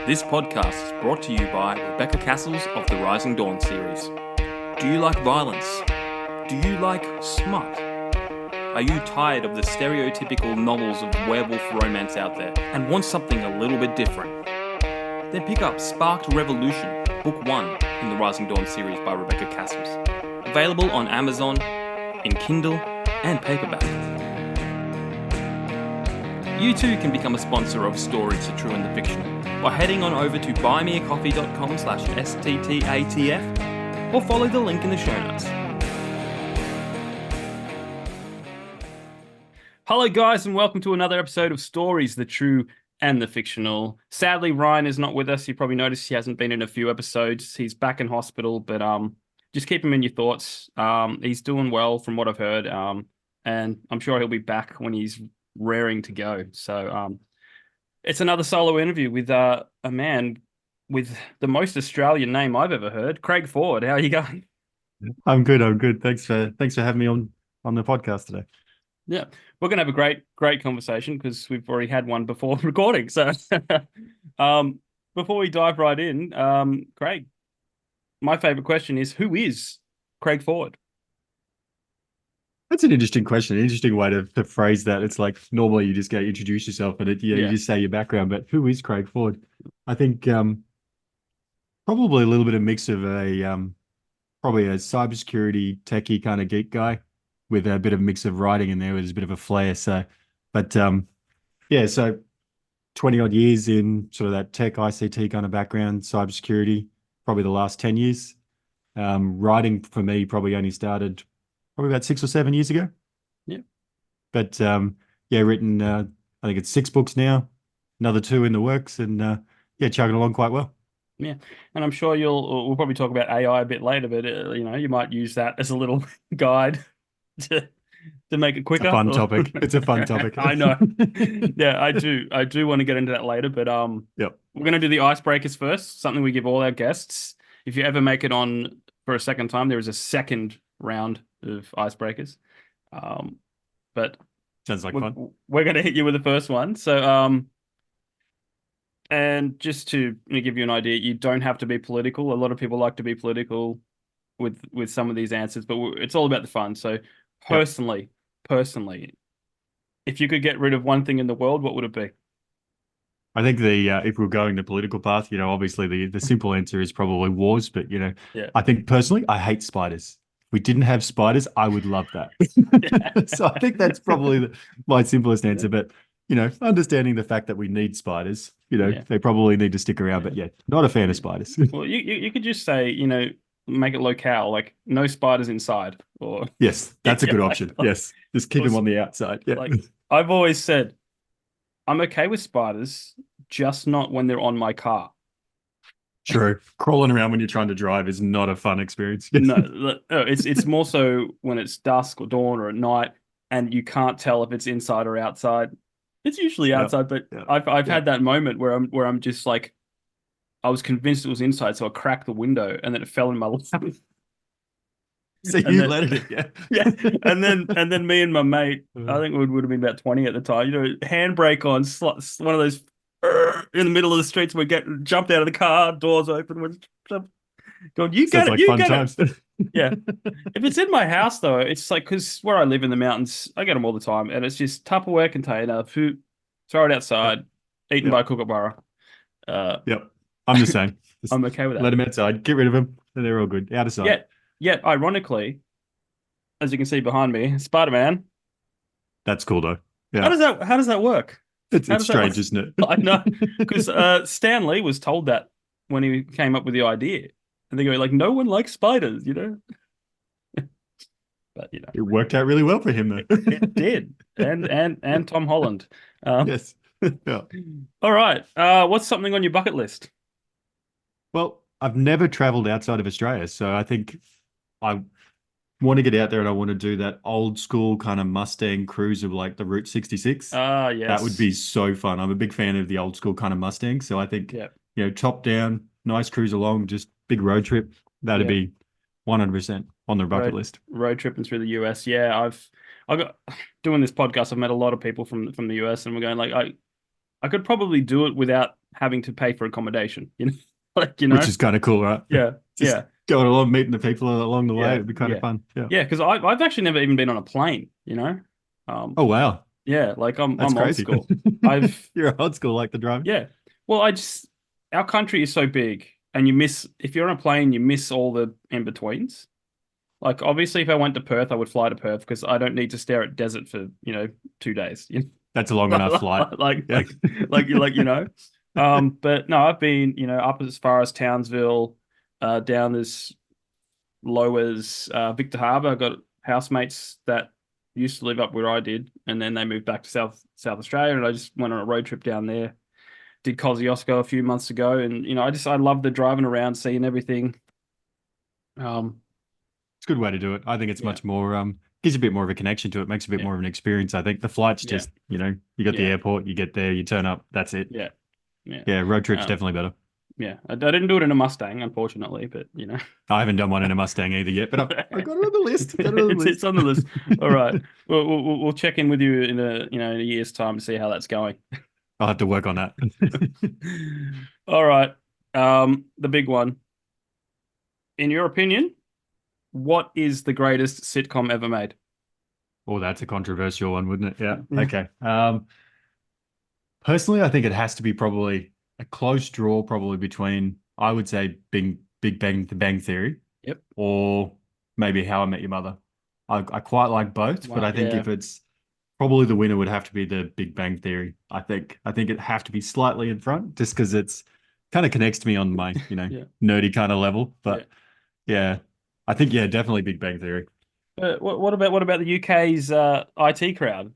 This podcast is brought to you by Rebecca Cassells of the Rising Dawn series. Do you like violence? Do you like smut? Are you tired of the stereotypical novels of werewolf romance out there and want something a little bit different? Then pick up Sparked Revolution, Book 1 in the Rising Dawn series by Rebecca Cassells. Available on Amazon, in Kindle and paperback. You too can become a sponsor of Stories, The True and the Fictional by heading on over to buymeacoffee.com/STTATF or follow the link in the show notes. Hello guys and welcome to another episode of Stories, The True and the Fictional. Sadly, Ryan is not with us. You probably noticed he hasn't been in a few episodes. He's back in hospital, but just keep him in your thoughts. He's doing well from what I've heard, and I'm sure he'll be back when he's raring to go. So it's another solo interview with a man with the most Australian name I've ever heard, Craig Ford. How are you going? I'm good. Thanks for having me on the podcast today. Yeah, we're gonna have a great conversation because we've already had one before recording. So before we dive right in, Craig, my favorite question is, who is Craig Ford? That's an interesting question, an interesting way to phrase that. It's like normally you just go introduce yourself and you just say your background, but who is Craig Ford? I think probably a little bit of mix of probably a cybersecurity techie kind of geek guy with a bit of mix of writing in there with a bit of a flair. So 20 odd years in sort of that tech ICT kind of background, cybersecurity, probably the last 10 years. Writing for me probably only started probably about 6 or 7 years ago. Yeah. But written, I think it's 6 books now, another 2 in the works, and chugging along quite well. Yeah. And I'm sure we'll probably talk about AI a bit later, but you might use that as a little guide to make it quicker. It's a fun topic. It's a fun topic. I know. Yeah, I do want to get into that later, but we're going to do the icebreakers first, something we give all our guests. If you ever make it on for a second time, there is a second round of icebreakers. But sounds like fun. We're going to hit you with the first one. So and just to give you an idea, you don't have to be political. A lot of people like to be political with some of these answers, but it's all about the fun. So personally, if you could get rid of one thing in the world, what would it be? I think if we're going the political path, obviously the simple answer is probably wars, but I think personally, I hate spiders. If we didn't have spiders, I would love that. So I think that's probably my simplest answer. But understanding the fact that we need spiders, they probably need to stick around. But not a fan of spiders. Well, you could just say, make it locale, like no spiders inside. Or yes, that's a good option. Yes, just keep them on the outside. Yeah, like I've always said, I'm okay with spiders, just not when they're on my car. True. Crawling around when you're trying to drive is not a fun experience. No, it's more so when it's dusk or dawn or at night and you can't tell if it's inside or outside. It's usually outside, but I've had that moment where I'm just like, I was convinced it was inside, so I cracked the window and then it fell in my lap. So you let it, yeah. And then me and my mate, I think we would have been about 20 at the time, handbrake on, one of those in the middle of the streets. We jumped out of the car, doors open, we're going, you get it, you get it. Yeah. If it's in my house though, it's like, because where I live in the mountains, I get them all the time, and it's just Tupperware container, food, throw it outside, eaten by a kookaburra. I'm the same. I'm okay with that. Let them outside, get rid of them, and they're all good. Out of sight. Yet, ironically, as you can see behind me, Spider-Man. That's cool though. Yeah. How does that work? It's strange, isn't it? I know, because Stan Lee was told that when he came up with the idea, and they go like, "No one likes spiders," But it worked out really well for him though. It did, and Tom Holland. Yes. Yeah. All right. What's something on your bucket list? Well, I've never traveled outside of Australia, so I think I want to get out there and I want to do that old school kind of Mustang cruise of like the Route 66. Yes. That would be so fun. I'm a big fan of the old school kind of Mustang. So I think, top down, nice cruise along, just big road trip. That'd be 100% on the bucket list. Road tripping through the US. Yeah, I've got doing this podcast. I've met a lot of people from the US, and we're going like, I could probably do it without having to pay for accommodation. Which is kind of cool, right? Yeah, Just yeah, going along, meeting the people along the way. yeah, It'd be kind of yeah, fun. Yeah. yeah. Because I've actually never even been on a plane. Oh, wow. Yeah, like That's I'm old crazy. school. I've You're old school like the driving. Yeah. Well, our country is so big, and if you're on a plane, you miss all the in betweens. Like, obviously, if I went to Perth, I would fly to Perth because I don't need to stare at desert for, 2 days. That's a long enough flight. Like, Yeah. But no, I've been, up as far as Townsville, down as low as Victor Harbour. I got housemates that used to live up where I did, and then they moved back to South Australia, and I just went on a road trip down there. Did Kosciuszko a few months ago, and I love the driving around, seeing everything. It's a good way to do it. I think it's Yeah, much more gives you a bit more of a connection to it, makes a bit yeah, more of an experience. I think the flight's yeah, just, you got the yeah, airport, you get there, you turn up, that's it. yeah, yeah. Yeah, road trip's Um, definitely better. yeah. I didn't do it in a Mustang, unfortunately, but I haven't done one in a Mustang either yet, but I got it on the list. Got it on the it's list. on the list. All right. We'll check in with you in a year's time to see how that's going. I'll have to work on that. All right. The big one. In your opinion, what is the greatest sitcom ever made? Oh, that's a controversial one, wouldn't it? Yeah. Yeah. Okay. Personally, I think it has to be probably a close draw, probably between, I would say, Big Bang, The Bang Theory, Yep. or maybe How I Met Your Mother. I quite like both, but Wow. I think Yeah. if it's probably the winner would have to be The Big Bang Theory. I think it'd have to be slightly in front, just because it's kind of connects to me on my, Yeah. nerdy kind of level. But Yeah. yeah, I think definitely Big Bang Theory. What about the UK's IT crowd?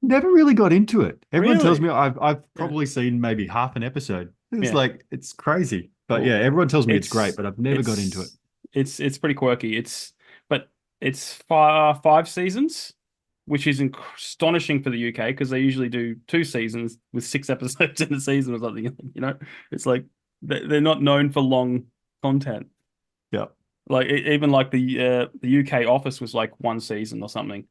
Never really got into it. Everyone tells Really? me I've Yeah. probably seen maybe half an episode. It's Yeah. like it's crazy. But Well, yeah, everyone tells me it's great, it's but I've never got into it. it's pretty quirky. But it's five seasons, which is astonishing for the UK because they usually do 2 seasons with 6 episodes in a season or something. It's like they're not known for long content. Yeah. Like even like the UK Office was like 1 season or something,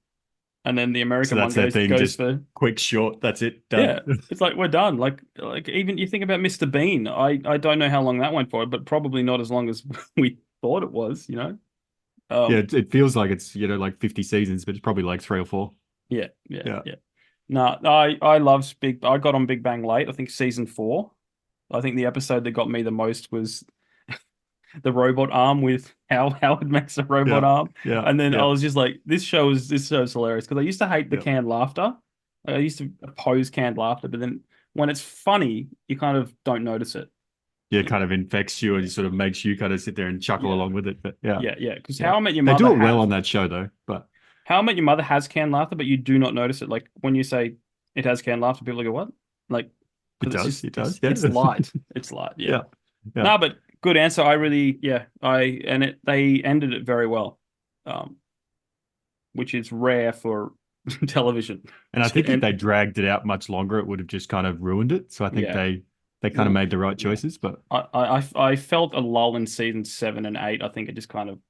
and then the So American one that's their thing, goes just for. quick, short, that's it, done. Yeah, it's like we're done. Like even you think about Mr. Bean. I don't know how long that went for, but probably not as long as we thought it was. Yeah, Um, it feels like it's, like 50 seasons, but it's probably like 3 or 4. yeah, yeah, Yeah. yeah. No, I love Big. I got on Big Bang late. I think season 4. I think the episode that got me the most was the robot arm with how Howard makes a robot Yeah. arm, Yeah. and then I Yeah. was just like, this show's hilarious because I used to hate the Yeah. canned laughter. I used to oppose canned laughter, but then when it's funny, you kind of don't notice it. Yeah, it You know? kind of infects you and Yeah, it sort of makes you kind of sit there and chuckle yeah, along with it. But yeah. yeah. Because Yeah. How I Met Your They Mother do it well on that show though. But Has canned laughter, but you do not notice it. Like when you say it has canned laughter, people go, "What?" Like it because it's does. just It does. it's Yeah. light. It's light. Yeah. Yeah. Yeah. No, but good answer. I really, yeah, they ended it very well, um, which is rare for television. And I think if And they dragged it out much longer, it would have just kind of ruined it. So I think yeah, they kind of well, made the right yeah, choices, but I felt a lull in season 7 and 8. I think it just kind of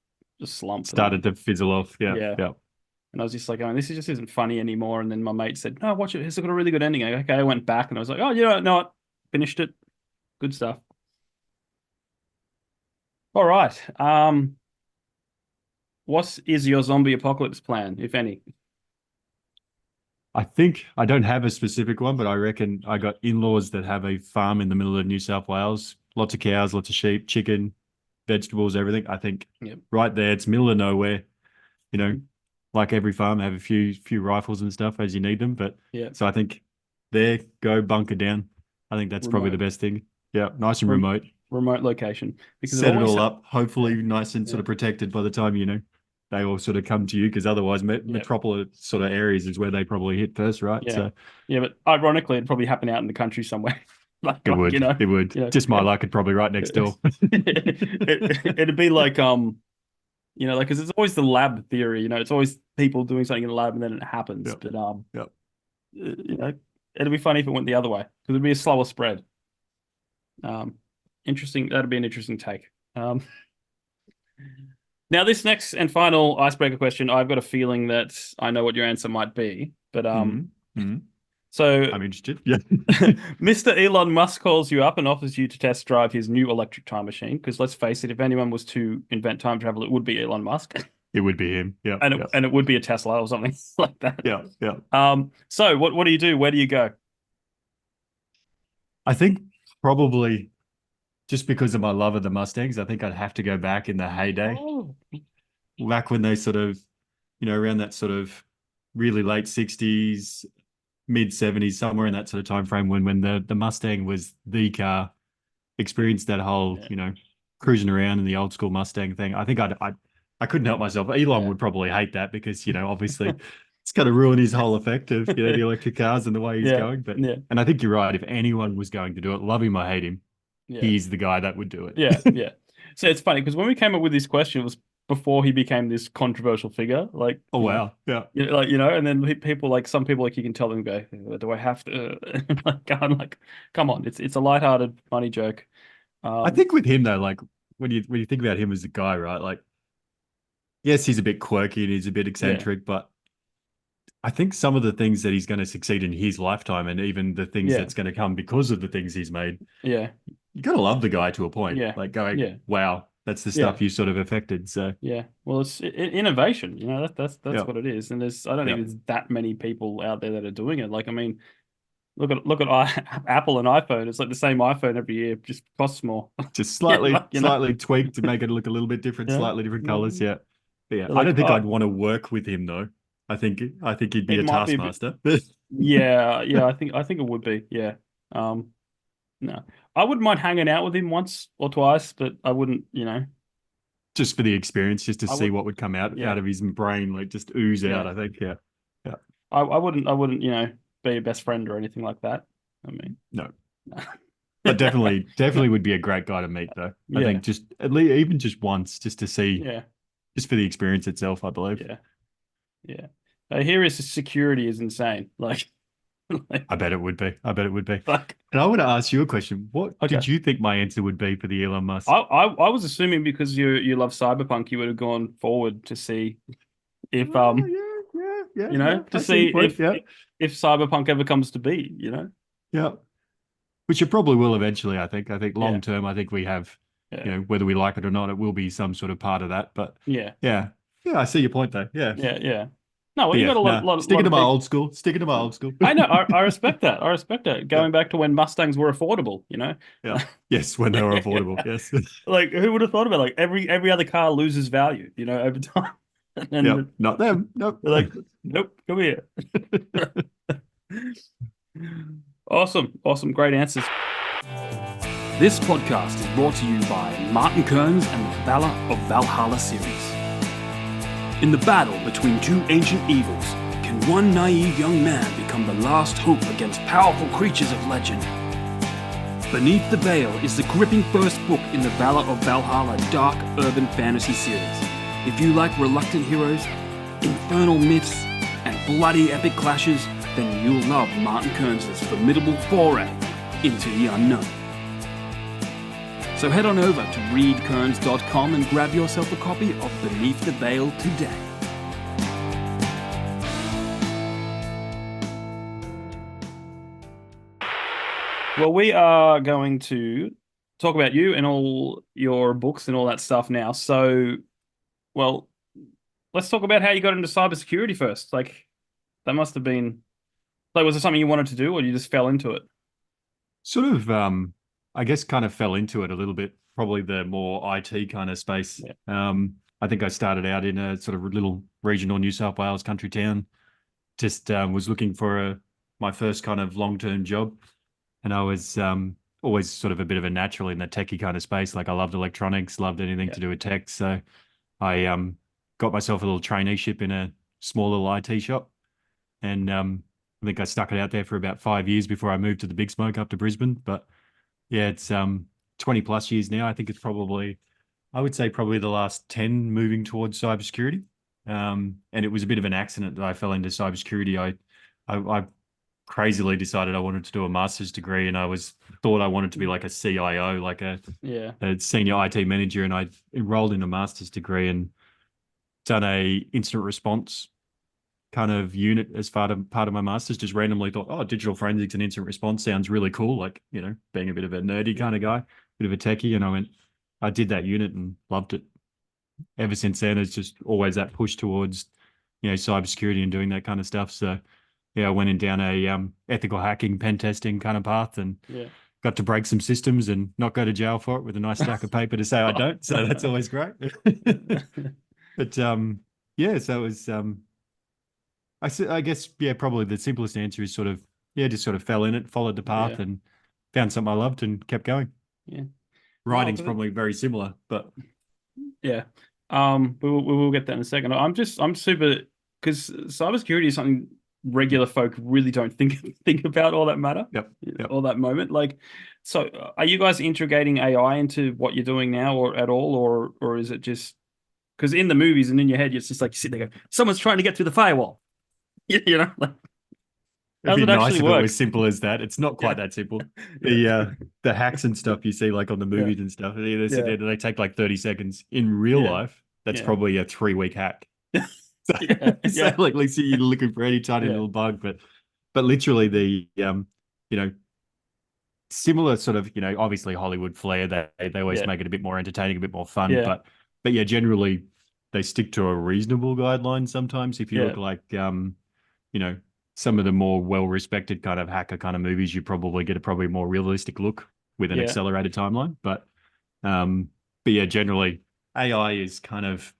just slumped, and started to fizzle off. Yeah. yeah, Yeah. and I was just like, oh, this just isn't funny anymore. And then my mate said, no, watch it. It's got a really good ending. Okay, I went back and I was like, oh, no, what? Finished it. Good stuff. All right. What is your zombie apocalypse plan, if any? I think I don't have a specific one, but I reckon I got in-laws that have a farm in the middle of New South Wales. Lots of cows, lots of sheep, chicken, vegetables, everything. I think Yep. right there, it's middle of nowhere. Like every farm, have a few rifles and stuff as you need them. But Yeah. so I think there, go bunker down. I think that's probably the Remote. best thing. Yeah, nice and Rem- remote. Remote location. Because Set it all up, hopefully Yeah. nice and sort Yeah. of protected by the time, they all sort of come to you, because otherwise metropolis sort of areas is where they probably hit first, right? Yeah. So Yeah, but ironically, it'd probably happen out in the country somewhere. it would. It would. Just my it, luck, it'd probably right next door. it'd be like like because it's always the lab theory, it's always people doing something in the lab and then it happens. Yep. But Yep. it'd be funny if it went the other way because it'd be a slower spread. Interesting. That'd be an interesting take. Now, this next and final icebreaker question, I've got a feeling that I know what your answer might be, but Mhm. Mhm. So I'm interested. Yeah. Mr. Elon Musk calls you up and offers you to test drive his new electric time machine. Because let's face it, if anyone was to invent time travel, it would be Elon Musk, It would be him. Yeah. and Yeah. it would be a Tesla or something like that. Yeah. Yeah. So what do you do? Where do you go? I think probably just because of my love of the Mustangs, I think I'd have to go back in the heyday, Oh, back when they sort of, around that sort of really late 60s, mid 70s, somewhere in that sort of time frame when the Mustang was the car, experienced that whole, yeah, cruising around in the old school Mustang thing. I think I couldn't help myself. Elon yeah, would probably hate that because, obviously it's going to ruin his whole effect of, the electric cars and the way he's yeah, going. But, yeah, and I think you're right. If anyone was going to do it, love him or hate him, yeah, he's the guy that would do it. yeah, yeah. So it's funny because when we came up with this question, it was before he became this controversial figure. Like, Oh, wow. Yeah. and then people like some people like you can tell them go, do I have to? I'm like, come on, it's a lighthearted funny joke. I think with him though, like when you think about him as a guy, right? Like, yes, he's a bit quirky and he's a bit Yeah, eccentric, but I think some of the things that he's going to succeed in his lifetime and even the things yeah, that's going to come because of the things he's made, yeah, you got to love the guy to a point. yeah, Like going, yeah, wow, that's the yeah. stuff you sort of affected. So, Yeah, well, it's innovation. That's yeah, what it is. And I don't think yeah. there's that many people out there that are doing it. Like, I mean, look at Apple and iPhone. It's like the same iPhone every year, just costs more. Just Yeah, slightly, like, slightly tweaked to make it look a little bit different, yeah, slightly different colors. yeah. Yeah. But yeah. They're I like, don't think oh, I'd want to work with him though. I think he'd be it a might be a bit. taskmaster. Yeah, yeah. I think it would be. Yeah. Um, no, I wouldn't mind hanging out with him once or twice, but I wouldn't. Just for the experience, just to I see would. what would come out Yeah, of his brain, like just ooze out. yeah. I think, yeah, yeah. I wouldn't. I wouldn't. Be a best friend or anything like that. I mean. No, but definitely would be a great guy to meet, though. I Yeah, think just at least even just once, just to see, yeah, just for the experience itself. I believe. yeah, yeah. Here is security is insane. Like, like, I bet it would be. I bet it would be. like, And I want to ask you a question. What okay. did you think my answer would be for the Elon I, Musk? I was assuming because you love cyberpunk, you would have gone forward to see if Oh, yeah. to I see your see point. Yeah, if cyberpunk ever comes to be. yeah. Which it probably will eventually. I think. I think Yeah, long term, I think we have, yeah, whether we like it or not, it will be some sort of part of that. But yeah, yeah, yeah. I see your point though. Yeah. yeah, yeah. No, well, But you yeah, got a lot, nah. lot, Sticking lot to of my people. old school. Sticking to my old school. I know. I respect that. I respect that. Yeah, Going back to when Mustangs were affordable. yeah. Yes, when they were affordable. Yes. Like who would have thought about it? Like every other car loses value, over time. Yeah. And Not them. Nope. they're like, nope, come here. Awesome, awesome, great answers. This podcast is brought to you by Martin Kearns and the Valor of Valhalla series. In the battle between two ancient evils, can one naive young man become the last hope against powerful creatures of legend? Beneath the Veil is the gripping first book in the Valor of Valhalla dark urban fantasy series. If you like reluctant heroes, infernal myths, and bloody epic clashes, then you'll love Martin Kearns' formidable foray into the unknown. So head on over to readkearns.com and grab yourself a copy of Beneath the Veil today. Well, we are going to talk about you and all your books and all that stuff now. So, well, let's talk about how you got into cybersecurity first. Like, that must have been, like, was it something you wanted to do or you just fell into it? Sort of, I guess, kind of fell into it a little bit. Probably the more IT kind of space. Yeah. I think I started out in a sort of little regional New South Wales country town. Just was looking for my first kind of long-term job. And I was always sort of a bit of a natural in the techie kind of space. Like I loved electronics, loved anything to do with tech. So I got myself a little traineeship in a small little IT shop. And I think I stuck it out there for about 5 years before I moved to the big smoke up to Brisbane. But yeah, it's 20 plus years now. I think it's probably, I would say probably the last 10 moving towards cybersecurity. And it was a bit of an accident that I fell into cybersecurity. I crazily decided I wanted to do a master's degree, and thought I wanted to be like a CIO, like a senior IT manager, and I enrolled in a master's degree and done a incident response kind of unit as part of my master's. Just randomly thought, oh, digital forensics and incident response sounds really cool. Like, being a bit of a nerdy kind of guy, bit of a techie. And I did that unit and loved it. Ever since then, it's just always that push towards, cybersecurity and doing that kind of stuff. So yeah, I went in down a ethical hacking, pen testing kind of path, and got to break some systems and not go to jail for it with a nice stack of paper to say I don't. So that's always great. But yeah, so it was I guess probably the simplest answer is just sort of fell in it, followed the path, and found something I loved and kept going. Yeah, writing's probably very similar, but yeah, we will get that in a second. I'm super, because cybersecurity is something regular folk really don't think about all that matter. Yep. All that moment. Like, so are you guys integrating AI into what you're doing now, or at all, or is it just because in the movies and in your head it's just like you sit there, go, someone's trying to get through the firewall. Like, it'd be nice if it was simple as that. It's not quite that simple. The hacks and stuff you see like on the movies and stuff, they take like 30 seconds. In real life, that's probably a 3-week hack. So, like, let's see, you're looking for any tiny little bug, but literally the similar sort of, obviously Hollywood flair, they always make it a bit more entertaining, a bit more fun, but generally they stick to a reasonable guideline sometimes. If you look like some of the more well-respected kind of hacker kind of movies, you probably get a probably more realistic look with an accelerated timeline. But generally AI is kind of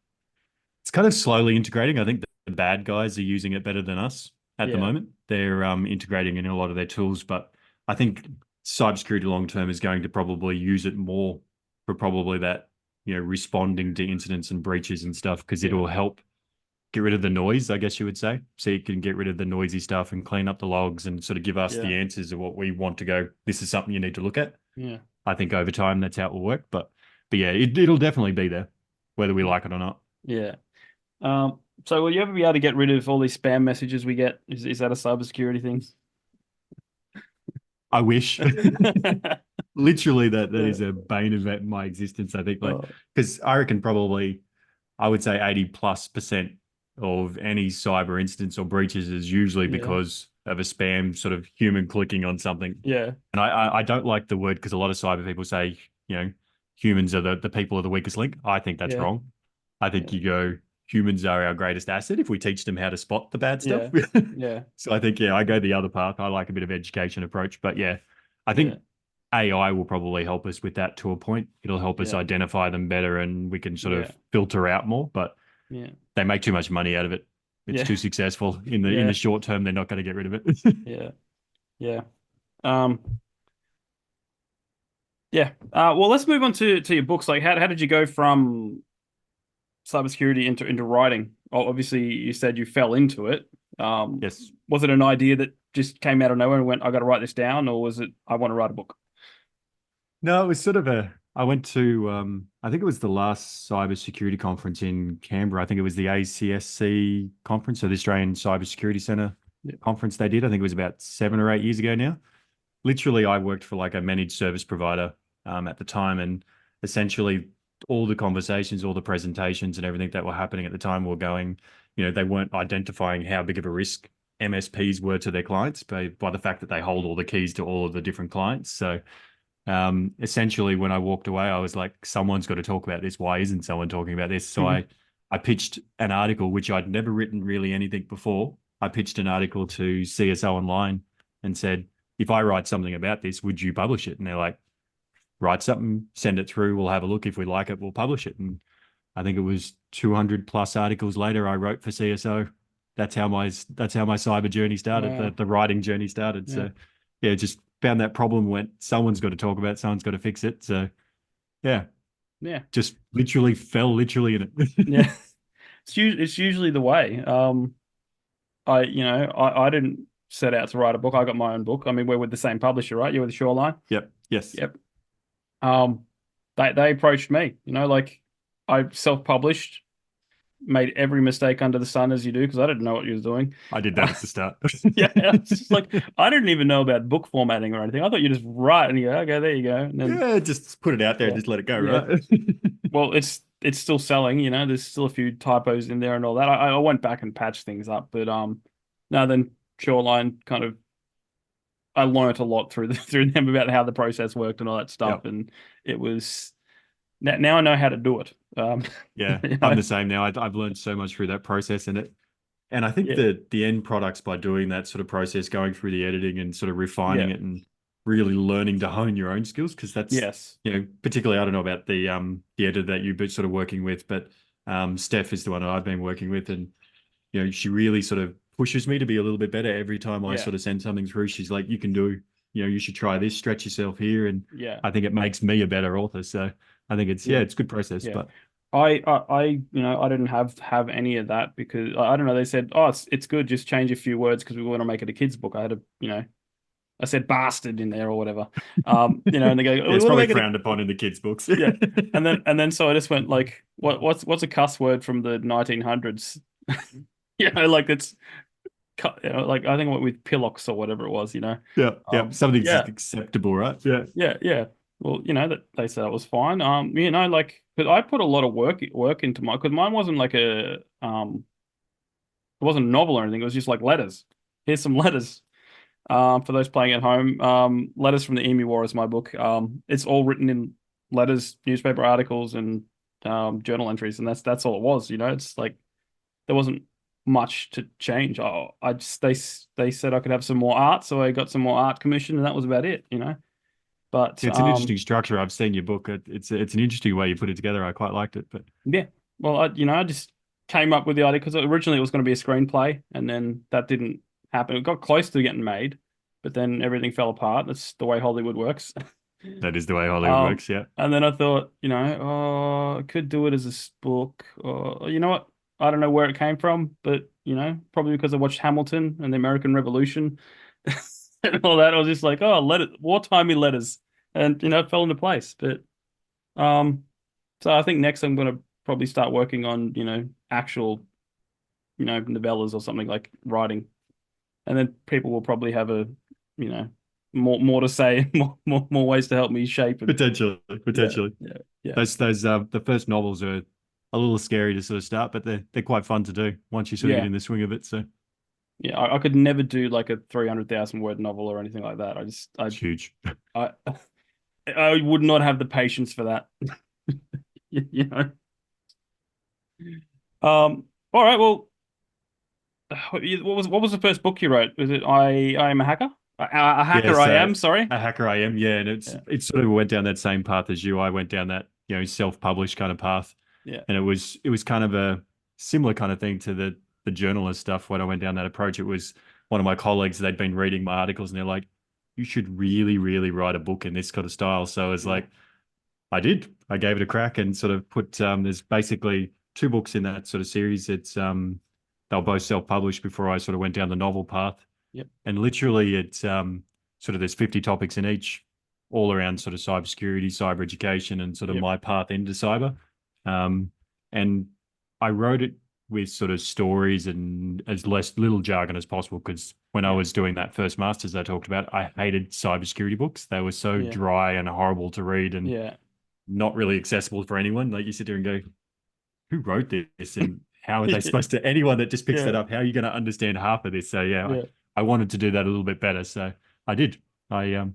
slowly integrating. I think the bad guys are using it better than us at the moment. They're integrating in a lot of their tools, but I think cybersecurity long term is going to probably use it more for probably that, responding to incidents and breaches and stuff, because it will help get rid of the noise, I guess you would say. So you can get rid of the noisy stuff and clean up the logs and sort of give us the answers of what we want to go, this is something you need to look at. Yeah. I think over time that's how it will work. But yeah, it'll definitely be there, whether we like it or not. Yeah. So will you ever be able to get rid of all these spam messages we get? Is that a cybersecurity thing? I wish. Literally, that is a bane of my existence, I think. Because I reckon probably, I would say 80+% of any cyber incidents or breaches is usually because of a spam sort of human clicking on something. Yeah. And I don't like the word, because a lot of cyber people say, humans are the people are the weakest link. I think that's wrong. I think you go, humans are our greatest asset if we teach them how to spot the bad stuff. So I think, I go the other path. I like a bit of education approach, but I think AI will probably help us with that to a point. It'll help us identify them better, and we can sort of filter out more, but they make too much money out of it. It's too successful in the short term. They're not going to get rid of it. Well, let's move on to your books. Like, how did you go from cybersecurity into writing? Obviously, you said you fell into it. Yes. Was it an idea that just came out of nowhere and went, I got to write this down, or was it, I want to write a book? No, it was sort of I went to, I think it was the last cybersecurity conference in Canberra. I think it was the ACSC conference, so the Australian Cybersecurity Centre conference they did. I think it was about 7 or 8 years ago now. Literally, I worked for like a managed service provider at the time, and essentially all the conversations, all the presentations and everything that were happening at the time were going, they weren't identifying how big of a risk MSPs were to their clients by the fact that they hold all the keys to all of the different clients. So essentially, when I walked away, I was like, someone's got to talk about this. Why isn't someone talking about this? So I pitched an article, which I'd never written really anything before. I pitched an article to CSO Online and said, if I write something about this, would you publish it? And they're like, write something, send it through. We'll have a look. If we like it, we'll publish it. And I think it was 200+ articles later, I wrote for CSO. That's how my cyber journey started. Wow. The writing journey started. So just found that problem, went, someone's got to talk about it, someone's got to fix it. So just fell in it. It's usually the way. I didn't set out to write a book. I got my own book. I mean, we're with the same publisher, right? You're with Shoreline. Yes. They approached me, like, I self-published, made every mistake under the sun as you do, because I didn't know what you was doing. I did that at the start. It's just like, I didn't even know about book formatting or anything. I thought you just write and you go, okay, there you go. And then, just put it out there and just let it go, right? Well, it's it's still selling, there's still a few typos in there and all that. I went back and patched things up, but no, then Shoreline kind of I learnt a lot through them about how the process worked and all that stuff, Yep. and it was now I know how to do it. Yeah, you I'm know, the same now. I've learned so much through that process, and I think yeah, the end products by doing that sort of process, going through the editing and sort of refining yeah, it and really learning to hone your own skills, because that's, yes, particularly, I don't know about the editor that you've been sort of working with, but Steph is the one I've been working with, and she really sort of pushes me to be a little bit better every time I yeah, sort of send something through. She's like, you can do, you should try this, stretch yourself here, and yeah, I think it makes me a better author. So I think it's, yeah, yeah, it's a good process, yeah. but I didn't have any of that because I don't know. They said, oh, it's good. Just change a few words because we want to make it a kid's book. I had to, I said bastard in there or whatever. And they go, yeah, oh, we it's want to probably make it frowned upon in the kids' books. yeah. And then so I just went like, what's a cuss word from the 1900s? Like it's like I think I went with pillocks or whatever it was. Yeah, yeah. Something's Yeah, acceptable, right? Yeah. yeah, yeah. Well, that they said it was fine. Like, but I put a lot of work into because mine wasn't like it wasn't a novel or anything. It was just like letters. Here's some letters. For those playing at home, Letters from the Emu War is my book. It's all written in letters, newspaper articles, and journal entries, and that's all it was. It's like there wasn't much to change. I just they said I could have some more art, so I got some more art commission, and that was about it. But It's an interesting structure. I've seen your book. It's an interesting way you put it together. I quite liked it, but yeah, well, I just came up with the idea because originally it was going to be a screenplay, and then that didn't happen. It got close to getting made, but then everything fell apart. That's the way Hollywood works. that is the way Hollywood works. Yeah. And then I thought, oh, I could do it as a book, or you know what? I don't know where it came from, but probably because I watched Hamilton and the American Revolution and all that. I was just like, oh, wartimey letters, and it fell into place. But um, so I think next I'm gonna probably start working on actual novellas or something like writing, and then people will probably have a you know more to say, more ways to help me shape and Potentially, yeah, potentially. yeah, yeah, Those the first novels are a little scary to sort of start, but they're quite fun to do once you sort of get yeah, in the swing of it. So yeah. I could never do like a 300,000 word novel or anything like that. it's huge. I I would not have the patience for that. you know. All right. Well, what was the first book you wrote? Was it I am a hacker? A Yeah, hacker I so am. Sorry. a hacker I am, yeah, and Yeah. it sort of went down that same path as you. I went down that, self-published kind of path. Yeah. And it was kind of a similar kind of thing to the journalist stuff when I went down that approach. It was one of my colleagues, they'd been reading my articles and they're like, you should really, really write a book in this kind of style. So I was Yeah. like, I did. I gave it a crack and sort of put there's basically two books in that sort of series. It's they were both self-published before I sort of went down the novel path. Yep. And literally it's sort of there's 50 topics in each, all around sort of cybersecurity, cyber education, and sort of Yep. my path into cyber. And I wrote it with sort of stories and as less little jargon as possible, because when I Yeah. was doing that first master's I talked about, I hated cybersecurity books. They were so Yeah. dry and horrible to read and Yeah. not really accessible for anyone. Like you sit there and go, who wrote this and how are they supposed to, anyone that just picks that Yeah. up, how are you going to understand half of this? So yeah, Yeah. I wanted to do that a little bit better. So I did. I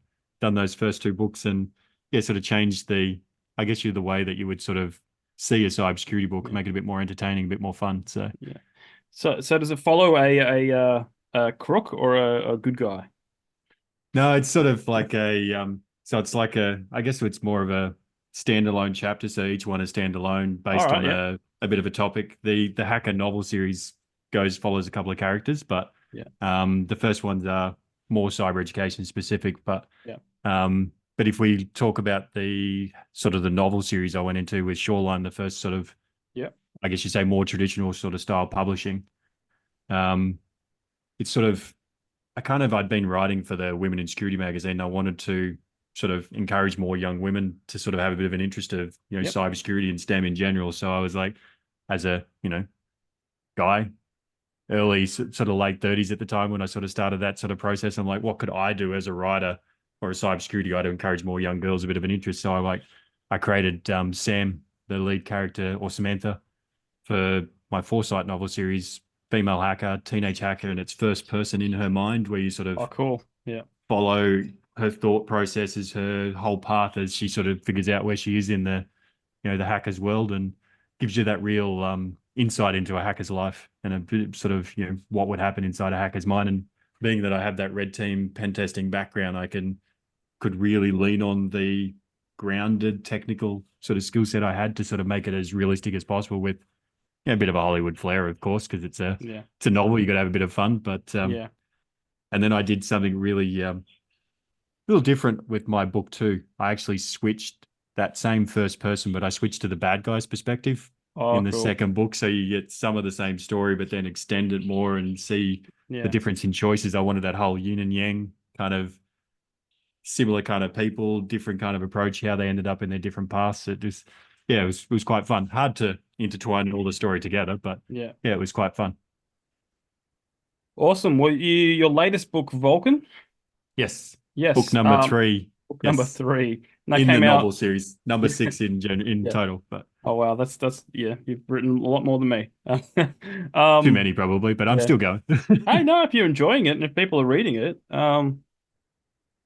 done those first two books and yeah, sort of changed I guess the way that you would sort of see a cybersecurity book, Yeah. make it a bit more entertaining, a bit more fun. So Yeah. So does it follow a crook or a good guy? no, it's sort of like so it's like I guess it's more of a standalone chapter. So each one is standalone All based right. on Yeah. a bit of a topic. The hacker novel series follows a couple of characters, but Yeah. the first ones are more cyber education specific. Yeah. But if we talk about the sort of the novel series I went into with Shoreline, the first sort of, Yeah. I guess you say more traditional sort of style publishing, um, it's sort of I'd been writing for the Women in Security magazine. I wanted to sort of encourage more young women to sort of have a bit of an interest of, Yep. cybersecurity and STEM in general. So I was like, as a, guy, early sort of late 30s at the time when I sort of started that sort of process, I'm like, what could I do as a writer or a cybersecurity guy to encourage more young girls a bit of an interest? So I created Sam. the lead character, or Samantha, for my Foresight novel series, female hacker, teenage hacker, and it's first person in her mind, where you sort Oh, of cool. Yeah. follow her thought processes, her whole path as she sort of figures out where she is in the the hacker's world, and gives you that real insight into a hacker's life and a bit sort of what would happen inside a hacker's mind. And being that I have that red team pen testing background, I could really lean on the grounded technical sort of skill set I had to sort of make it as realistic as possible with a bit of a Hollywood flair, of course, because it's a novel. You got to have a bit of fun, but Yeah. and then I did something really a little different with my book too. I actually switched that same first person, but I switched to the bad guy's perspective Oh, in the cool. second book. So you get some of the same story, but then extend it more and see the Yeah. difference in choices. I wanted that whole yin and yang kind of similar kind of people, different kind of approach, how they ended up in their different paths. It just, yeah, it was quite fun. Hard to intertwine all the story together, but Yeah. yeah, it was quite fun. Awesome. Well, your latest book, Vulcan? Yes. Book Yes. number three. Book number Yes. 3. And that In the came novel out. series, number 6 in Yeah. total, but Oh wow, that's yeah. You've written a lot more than me. too many probably, but I'm Yeah. still going. I know if you're enjoying it and if people are reading it. So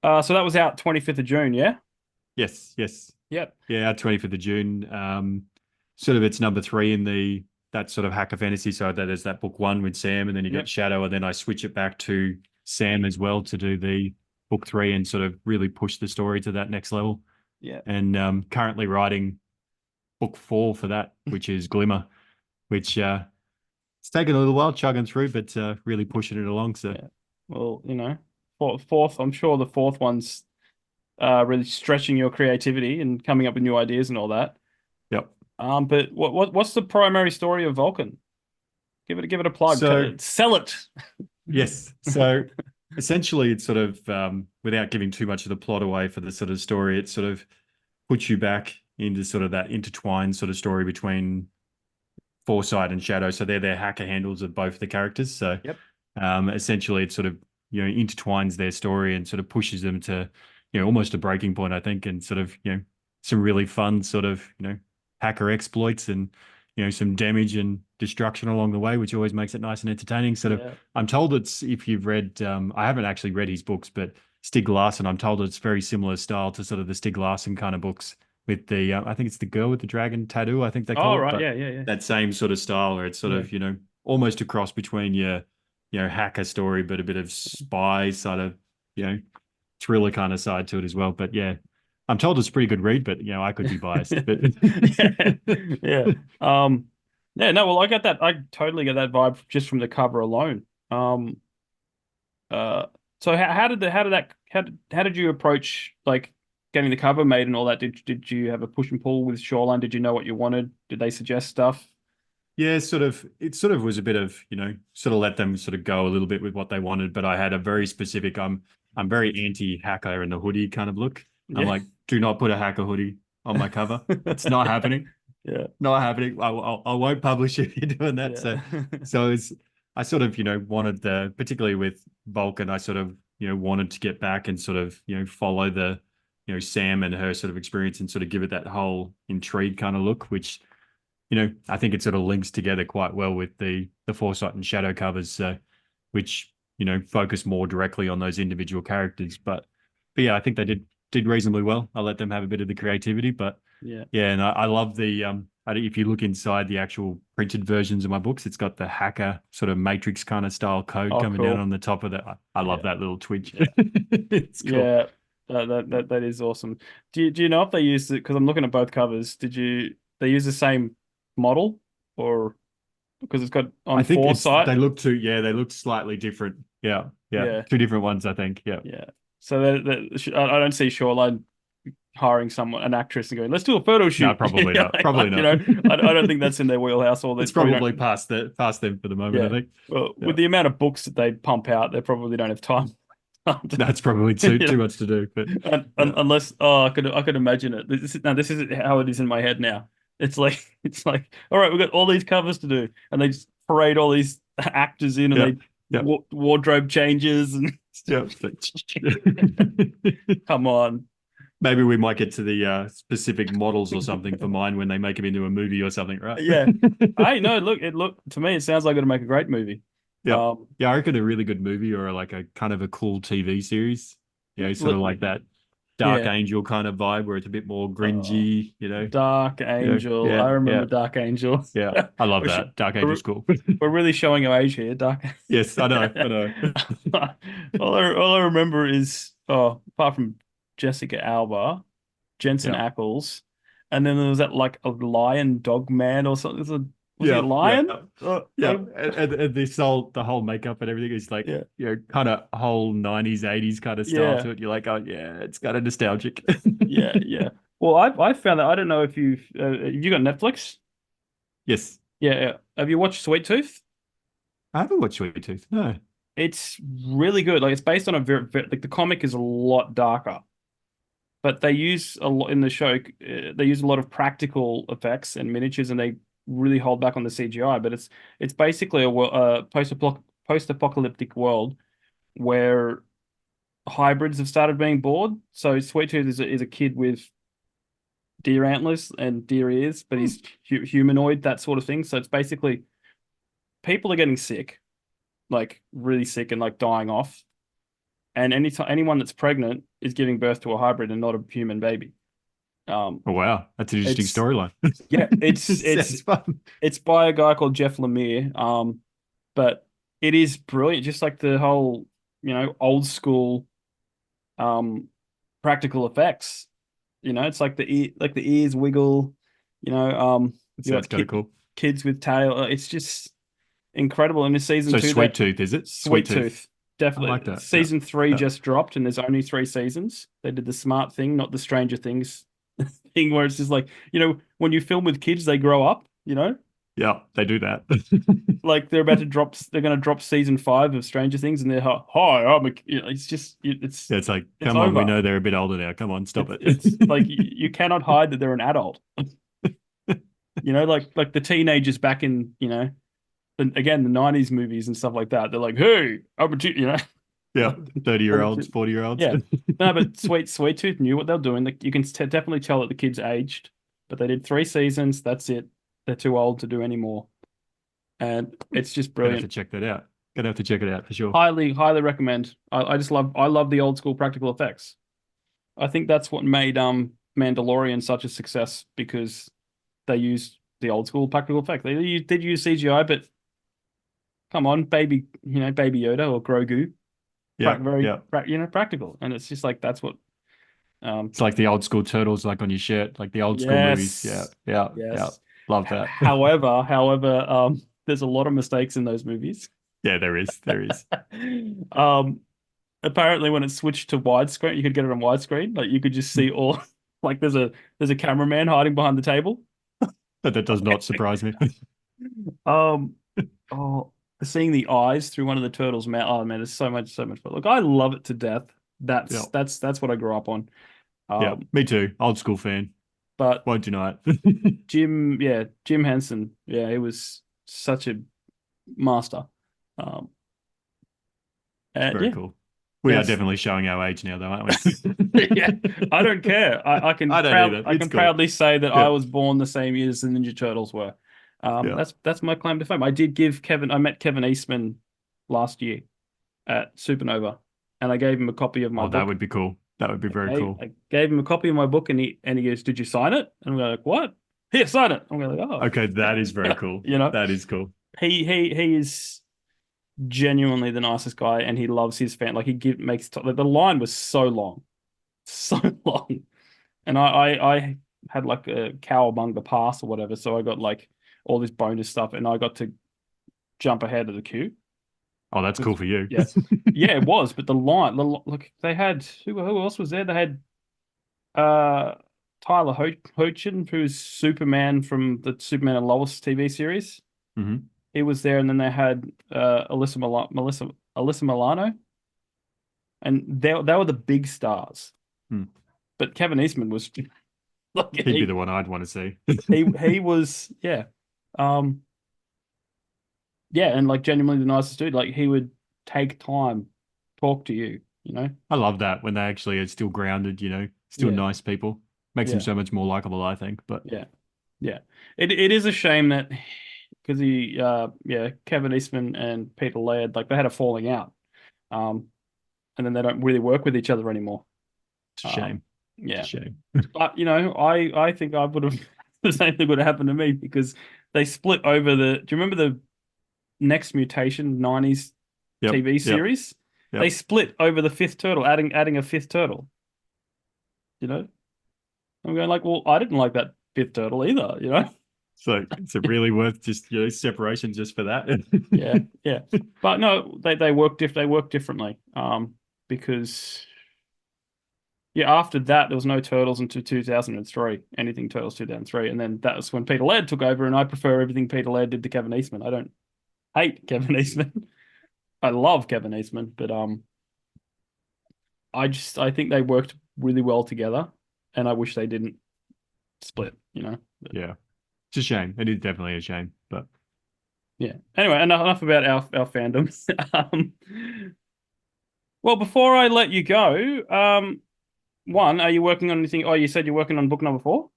that was out 25th of June, yeah? Yes, yes. Yep. Yeah, 25th of June. Sort of it's number 3 in that sort of hacker fantasy. So that is that book 1 with Sam, and then you got Yep. Shadow, and then I switch it back to Sam as well to do the book 3 and sort of really push the story to that next level. Yeah. And currently writing book 4 for that, which is Glimmer, which it's taken a little while chugging through, but really pushing it along. So Yeah. Well, fourth, I'm sure the fourth one's really stretching your creativity and coming up with new ideas and all that. yep. But what's the primary story of Vulcan? Give it a plug. So Sell it. yes. So essentially, it's sort of without giving too much of the plot away for the sort of story, it sort of puts you back into sort of that intertwined sort of story between Foresight and Shadow. So they're their hacker handles of both the characters. So Yep. essentially, it sort of intertwines their story and sort of pushes them to almost a breaking point, I think, and sort of some really fun sort of hacker exploits and some damage and destruction along the way, which always makes it nice and entertaining. Sort of, Yeah. I'm told it's, if you've read, I haven't actually read his books, but Stig Larsson, I'm told it's very similar style to sort of the Stig Larsson kind of books with the, I think it's the girl with the dragon tattoo, I think they Oh, call it, right. but Yeah. that same sort of style where it's sort Yeah. of, almost a cross between your, hacker story, but a bit of spy sort of, thriller kind of side to it as well. But yeah, I'm told it's a pretty good read, but I could be biased. But Yeah. Yeah. Yeah, no, well, I get that. I totally get that vibe just from the cover alone. Uh, so how did you approach like getting the cover made and all that? Did you have a push and pull with Shoreline? Did you know what you wanted? Did they suggest stuff? yeah, sort of, it sort of was a bit of, sort of let them sort of go a little bit with what they wanted. But I had a very specific, I'm very anti-hacker in the hoodie kind of look. I'm Yeah. like, do not put a hacker hoodie on my cover. It's not happening. Yeah. Not happening. I won't publish if you're doing that. Yeah. So it's, I sort of, wanted particularly with Vulcan, I sort of, wanted to get back and sort of, follow the, Sam and her sort of experience and sort of give it that whole intrigue kind of look, which, I think it sort of links together quite well with the Foresight and Shadow covers, which, focus more directly on those individual characters. But yeah, I think they did reasonably well. I let them have a bit of the creativity, but Yeah. yeah, and I love the if you look inside the actual printed versions of my books, it's got the hacker sort of matrix kind of style code Oh, coming down cool. on the top of that. I love Yeah. that little twitch. Yeah. It's cool. Yeah. That is awesome. Do you know if they used it? Because I'm looking at both covers. They use the same model or because it's got I on think Foresight? they look slightly different. Yeah, yeah, Yeah. two different ones, I think. Yeah. Yeah. So I don't see Shoreline hiring an actress and going, let's do a photo No, shoot. probably not. Probably You not. know, I don't think that's in their wheelhouse, or they It's probably probably don't. past them for the moment, I Yeah. think. Well, Yeah. with the amount of books that they pump out, they probably don't have time. That's probably You too know, much to do. But yeah. unless, I could imagine it. This is how it is in my head now. It's like, all right, we've got all these covers to do, and they just parade all these actors in, and Yeah. they Yeah. wardrobe changes and Yeah. come on. Maybe we might get to the specific models or something for mine when they make them into a movie or something, right? Yeah. I know. Look, to me, it sounds like it'll make a great movie. Yep. Um, Yeah, I reckon a really good movie or like a kind of a cool TV series. Sort of look, like that Dark yeah. Angel kind of vibe where it's a bit more Uh, gringy, Dark Angel. I Yeah, remember yeah, Dark Angel. yeah. I love We're, sh- that. Dark we're Angel's cool. we're really showing our age here. Dark. Yes, I know, I know. All I remember is, apart from Jessica Alba, Jensen Yeah, Ackles, and then there was that like a lion dog man or something. Was he a yeah, yeah, lion? yeah. And the whole makeup and everything is like, Yeah, kind of whole 90s, 80s kind of style yeah, to it. You're like, oh yeah, it's kind of nostalgic. yeah, yeah. Well, I found that I don't know if you got Netflix. Yes. Yeah, yeah. Have you watched Sweet Tooth? I haven't watched Sweet Tooth. No. It's really good. Like it's based on a very like the comic is a lot darker, but they use a lot in the show. They use a lot of practical effects and miniatures, and they really hold back on the CGI. But it's basically a post-apocalyptic world where hybrids have started being born. So Sweet Tooth is a kid with deer antlers and deer ears, but Hmm. he's humanoid, that sort of thing. So it's basically people are getting sick, like really sick and like dying off. And anyone that's pregnant is giving birth to a hybrid and not a human baby. Um, Oh wow, that's an interesting it's storyline. yeah, it's it's Sounds fun. it's by a guy called Jeff Lemire. But it is brilliant, just like the whole, old school um practical effects. It's like the ears wiggle, It you sounds got kind of cool. kids with tail. It's just incredible. And in season So two, Sweet that Tooth, is it? Sweet Sweet Tooth. Tooth, I like definitely. that. Yeah. Season three Yeah. just dropped, and there's only three seasons. They did the smart thing, not the Stranger Things thing, where it's just like, when you film with kids, they grow up. Yeah, they do that. Like they're going to drop season five of Stranger Things, and they're hi, it's just Yeah, it's like, it's come on, we over. know they're a bit older now. Come on, stop it. It's like you cannot hide that they're an adult. Like the teenagers back in, again, the 90s movies and stuff like that. They're like, hey, I'm a Yeah, 30-year-olds, like, 40-year-olds. yeah. No, but Sweet Tooth knew what they're doing. Like you can definitely tell that the kids aged, but they did three seasons. That's it. They're too old to do anymore, and it's just Gonna have to brilliant. check that out. Gonna have to check it out for sure. Highly, highly recommend. I love the old school practical effects. I think that's what made Mandalorian such a success because they used the old school practical effect. Did use CGI, but come on, baby Yoda or Grogu, Yeah, very yeah. practical, and it's just like that's what. It's like the old school turtles like on your shirt, like the old school movies. Yeah, Yes, yeah, yeah. yes. Love that. However, there's a lot of mistakes in those movies. Yeah, there is. There is. Um, Apparently when it switched to widescreen, you could get it on widescreen. Like you could just see all like there's a cameraman hiding behind the table. But that does not surprise me. Um, oh, seeing the eyes through one of the turtles' mouth. Oh man, it's so much fun. Look, I love it to death. Yeah, That's what I grew up on. yeah. Um, Me too. Old school fan. but Won't deny it. Jim Henson, yeah, he was such a master. Um, and Very yeah, cool. We are yes. definitely showing our age now, though, aren't Yeah, I don't we? care. I don't either. I It's can cool. proudly say that I Yeah, was born the same year as the Ninja Turtles were. yeah. That's my claim to fame. I met Kevin Eastman last year at Supernova, and I gave him a copy of my Oh, that book. would be cool. That would be very cool. I gave him a copy of my book, and he goes, "Did you sign it?" And I'm like, "What? Here, sign it." I'm like, "Oh, Okay, that is very cool. you know." That is cool. He is genuinely the nicest guy, and he loves his fan. Like makes like, the line was so long, so long, and I had like a cowabunga pass or whatever, so I got like all this bonus stuff, and I got to jump ahead of the queue. Oh, that's cool 'Cause, for you. yeah, yeah, it was. But look, they had who else was there? They had uh Tyler Hoechlin, who's Superman from the Superman and Lois TV series. Hmm. He was there, and then they had Alyssa Milano, and they were the big stars. Hmm. But Kevin Eastman was like He'd be the one I'd want to see. he was um yeah, and like genuinely the nicest dude. Like he would take time, talk to you. I love that when they actually are still grounded, Still Yeah. nice people. Makes them Yeah. so much more likable, I think. But Yeah. Yeah. It is a shame that because Kevin Eastman and Peter Laird, like they had a falling out. Um, and then they don't really work with each other anymore. it's a Um, shame. It's a yeah. shame. But I think I would have the same thing would have happened to me because they split over do you remember the Next Mutation 90s Yep. TV Yep. series? They Yep. split over the fifth turtle, adding a fifth turtle, you know? I'm going like, well, I didn't like that fifth turtle either, you know? So it's it really worth just separation just for that? Yeah, yeah. But no, they work differently. Because yeah, after that there was no Turtles until 2003, anything Turtles 2003, and then that was when Peter Laird took over, and I prefer everything Peter Laird did to Kevin Eastman. I don't hate Kevin Eastman. I love Kevin Eastman, but I think they worked really well together, and I wish they didn't split, you know. But, Yeah, it's a shame. It is definitely a shame, but yeah. Anyway, enough about our fandoms. Um, well, before I let you go, one, are you working on anything? Oh, you said you're working on book number four?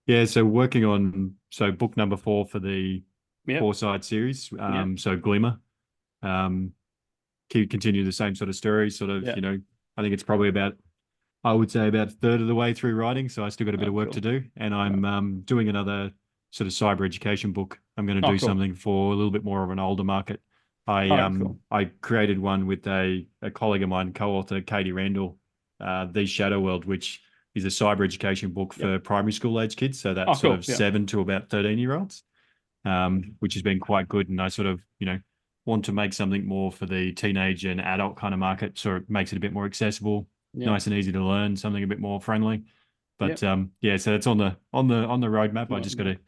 yeah. So working on book number 4 for the Yep. Foresight series. Yep. So Glimmer. Um, continue the same sort of story. Sort of, Yep. I think it's probably about I would say about a third of the way through writing, so I still got a bit Oh, of work to cool. do. And Oh, I'm doing another sort of cyber education book. I'm going to oh, do cool. something for a little bit more of an older market. Oh, cool. I created one with a colleague of mine, co-author Katie Randall, The Shadow World, which is a cyber education book Yep. for primary school age kids, so Oh, that's sort cool. of Yeah. 7 to about 13-year-olds, which has been quite good. And I sort of want to make something more for the teenage and adult kind of market, so it makes it a bit more accessible, Yeah. nice and easy to learn, something a bit more friendly. But Yep. yeah, so it's on the roadmap. I Well, just got yeah. to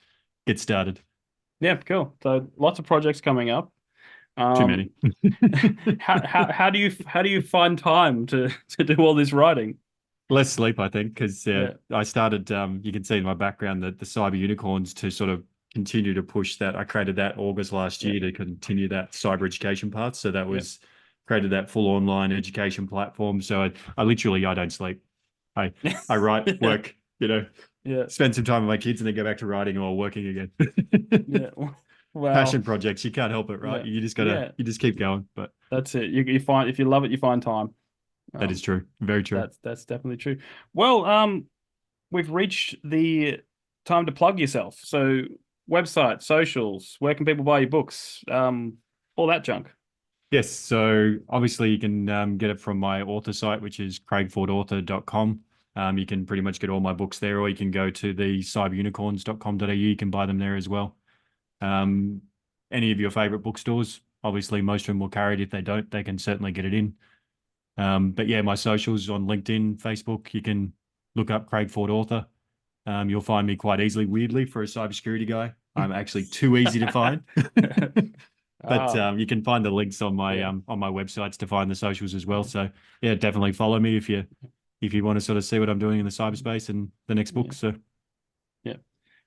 get started. Yeah, cool. So lots of projects coming up. Too many. Um, how do you find time to do all this writing? Less sleep, I think, because Yeah. I started. You can see in my background that the cyber unicorns to sort of continue to push that. I created that August last Yeah. year to continue that cyber education path. So that Yeah. was created that full online education platform. So I literally I don't sleep. I write, work, Yeah. spend some time with my kids, and then go back to writing or working again. Yeah. Wow. Passion projects, you can't help it, right? Yeah. You just gotta Yeah. you just keep going. But That's it. You find if you love it, you find time. that is Um, true. Very true. that's definitely true. Well, we've reached the time to plug yourself. So website, socials, where can people buy your books? All that junk. Yes, so obviously you can get it from my author site, which is craigfordauthor.com. You can pretty much get all my books there, or you can go to the cyberunicorns.com.au. You can buy them there as well. Um, any of your favorite bookstores, obviously most of them will carry it. If they don't, they can certainly get it in. But yeah, my socials on LinkedIn, Facebook, you can look up Craig Ford Author. You'll find me quite easily, weirdly, for a cybersecurity guy. I'm actually too easy to find. But Ah, you can find the links yeah, on my websites to find the socials as well. So yeah, definitely follow me if you want to sort of see what I'm doing in the cyberspace and the next book. yeah, So yeah.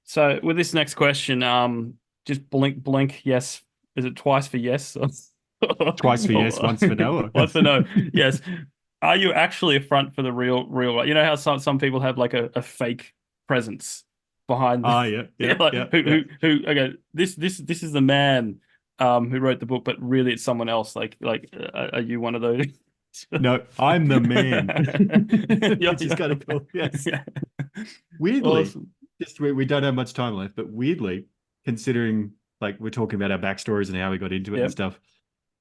So with this next question, just blink yes. Is it twice for yes? twice for yes, once for no. Once for no. Yes. Are you actually a front for the real? You know how some people have like a fake presence behind Ah, yeah, yeah, yeah, like yeah, yeah. okay, this is the man who wrote the book, but really it's someone else. Are you one of those? No, I'm the man, Yeah, which is kind of cool. Yes. yeah. Weirdly, Awesome. just we don't have much time left, but weirdly, considering like we're talking about our backstories and how we got into it and Yep. stuff,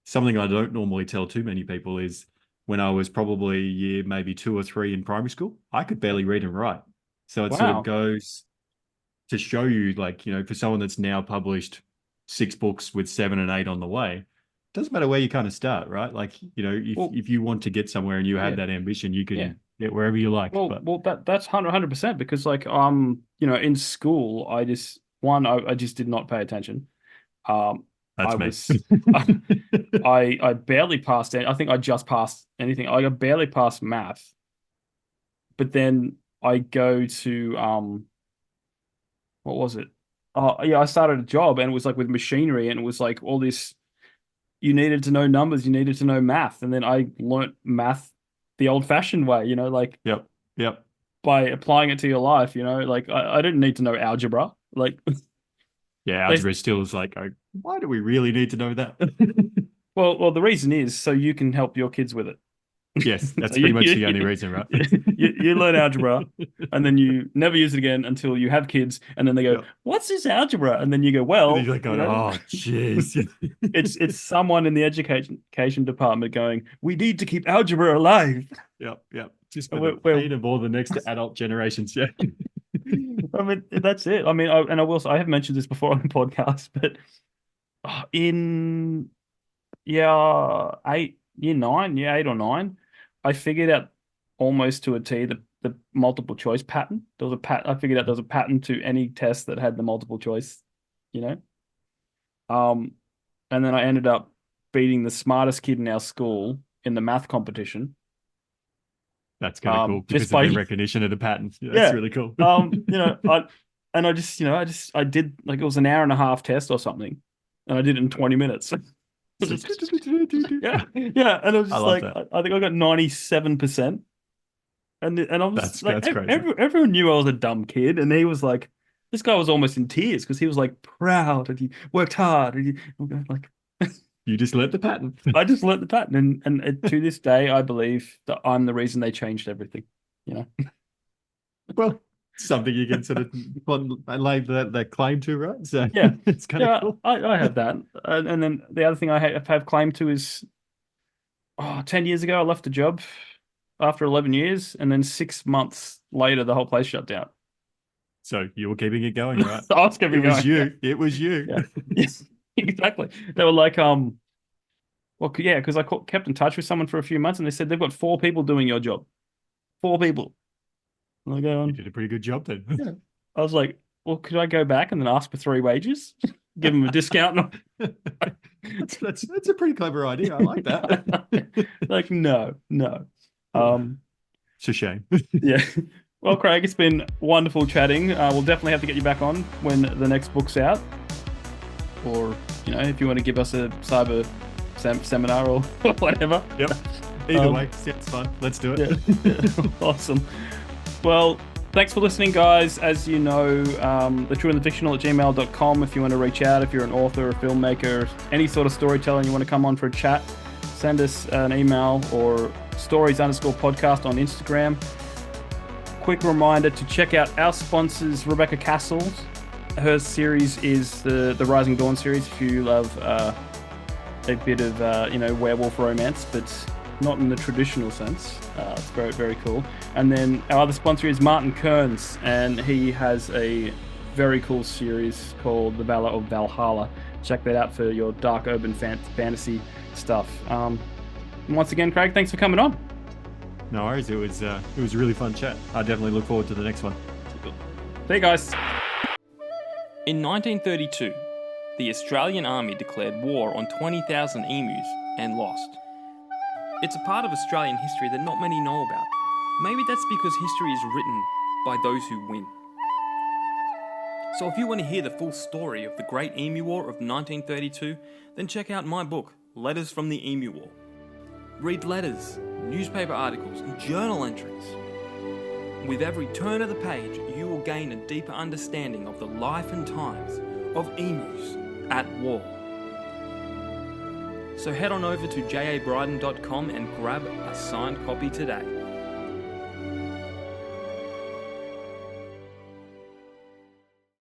something I don't normally tell too many people is when I was probably year maybe 2 or 3 in primary school, I could Yep. barely read and write. So it sort of Wow. goes to show you, like, for someone that's now published 6 books with 7 and 8 on the way, doesn't matter where you kind of start, right? Like, Well, if you want to get somewhere and you have yeah, that ambition, you yeah. can get wherever you like. Well, But that's 100% because in school I just did not pay attention. I that's me. was I barely passed it. I think I just passed anything. I barely passed math, but then I go to what was it? Oh yeah, I started a job and it was like with machinery and it was like all this you needed to know numbers, you needed to know math, and then I learnt math the old-fashioned way, like Yep. Yep. by applying it to your life. Like I didn't need to know algebra. Like, Yeah, algebra still is like, why do we really need to know that? well, the reason is so you can help your kids with it. Yes, that's So pretty much the only reason, right? you learn algebra, and then you never use it again until you have kids, and then they go, Yep. "What's this algebra?" And then you go, And "Well, then you're like, going, oh, jeez. it's someone in the education department going, we need to keep algebra alive." Yep. Just for We're- the pain of all the next adult generations. Yeah. I mean, that's it. I mean, I will say, I have mentioned this before on the podcast, but in year 8 or 9, I figured out almost to a T the multiple choice pattern. I figured out there was a pattern to any test that had the multiple choice, you know. And then I ended up beating the smartest kid in our school in the math competition. That's kind of cool Just because of by their recognition of the patterns. Yeah, yeah, that's really cool. I did like, it was an hour and a half test or something, and I did it in 20 minutes. Yeah, and I was I just love like, that. I think I got 97%, and I was That's like, crazy. everyone knew I was a dumb kid, and he was like, this guy was almost in tears because he was like proud and he worked hard, and I'm like, You just learnt the pattern. I just learnt the pattern, and to this day, I believe that I'm the reason they changed everything. Well, something you can sort of lay that claim to, right? So Yeah, it's kind of cool. I have that, and then the other thing I have claim to is, 10 years ago I left a job after 11 years, and then 6 months later the whole place shut down. So you were keeping it going, right? I was keeping It was going. you. It was you. Yeah. Yes, exactly. They were like, well, yeah, because I kept in touch with someone for a few months, and they said they've got 4 people doing your job. 4 people. And I go, You did a pretty good job then. yeah. I was like, well, could I go back and then ask for 3 wages? Give them a discount? That's a pretty clever idea. I like that. Like, no. It's a shame. Yeah. Well, Craig, it's been wonderful chatting. We'll definitely have to get you back on when the next book's out. Or, if you want to give us a cyber seminar or whatever. Yep. Either way, sounds fun. Let's do it. Yeah. Awesome. Well, thanks for listening, guys. As you know, thetrueandthefictional@gmail.com if you want to reach out, if you're an author, a filmmaker, any sort of storytelling, you want to come on for a chat, send us an email or stories_podcast on Instagram. Quick reminder to check out our sponsors, Rebecca Cassells. Her series is the Rising Dawn series. If you love a bit of werewolf romance, but not in the traditional sense, it's very, very cool. And then our other sponsor is Martin Kearns, and he has a very cool series called The Valor of Valhalla. Check that out for your dark urban fantasy stuff. Once again, Craig, thanks for coming on. No worries. It was a really fun chat. I definitely look forward to the next one. See you guys. In 1932, the Australian Army declared war on 20,000 emus and lost. It's a part of Australian history that not many know about. Maybe that's because history is written by those who win. So if you want to hear the full story of the Great Emu War of 1932, then check out my book, Letters from the Emu War. Read letters, newspaper articles, and journal entries. With every turn of the page, you will gain a deeper understanding of the life and times of emus at war. So head on over to jabryden.com and grab a signed copy today.